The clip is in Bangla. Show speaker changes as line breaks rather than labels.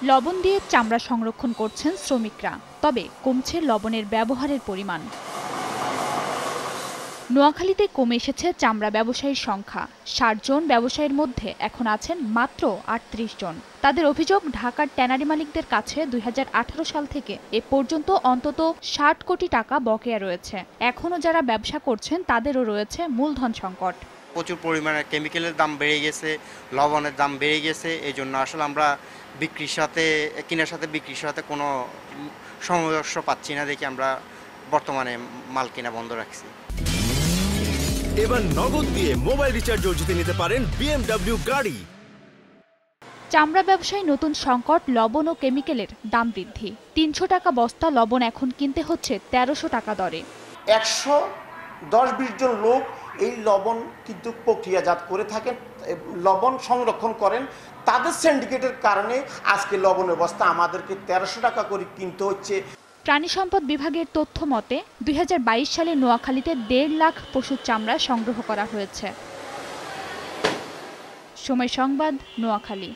লবণ দিয়ে চামড়া সংরক্ষণ করছেন শ্রমিকরা, তবে কমছে লবণের ব্যবহারের পরিমাণ। নোয়াখালীতে কমে এসেছে চামড়া ব্যবসায়ীর সংখ্যা। ৬০ জন ব্যবসায়ীর মধ্যে এখন আছেন মাত্র ৩৮ জন। তাদের অভিযোগ, ঢাকার ট্যানারি মালিকদের কাছে ২০১৮ সাল থেকে এ পর্যন্ত অন্তত ৬০ কোটি টাকা বকেয়া রয়েছে। এখনও যারা ব্যবসা করছেন তাদেরও রয়েছে মূলধন সংকট।
প্রচুর পরিমাণে কেমিক্যালের দাম বেড়ে গেছে, লবণের দাম বেড়ে গেছে। এই জন্য আসলে আমরা কেনার সাথে বিক্রির সাথে কোনো সামঞ্জস্য পাচ্ছি না দেখে আমরা বর্তমানে মাল কেনা বন্ধ রাখছি।
এবার নগদ দিয়ে মোবাইল রিচার্জও জিতে নিতে পারেন BMW গাড়ি।
চামড়া ব্যবসায় নতুন সংকট, লবণ ও কেমিক্যালের দাম বৃদ্ধি। ৩০০ টাকা বস্তা লবণ এখন কিনতে হচ্ছে ১৩০০ টাকা দরে।
১১০-২০ জন লোক এই লবণ কিন্তু প্রক্রিয়াজাত করে থাকেন, লবণ সংরক্ষণ করেন। তাদের সিন্ডিকেটের কারণে আজকে লবণের বস্তা আমাদেরকে ১৩০০ টাকা করে কিনতে হচ্ছে।
প্রাণী সম্পদ বিভাগের তথ্য মতে ২০২২ সালে নোয়াখালীতে ১.৫ লাখ পশুর চামড়া সংগ্রহ করা হয়েছে। সময় সংবাদ, নোয়াখালী।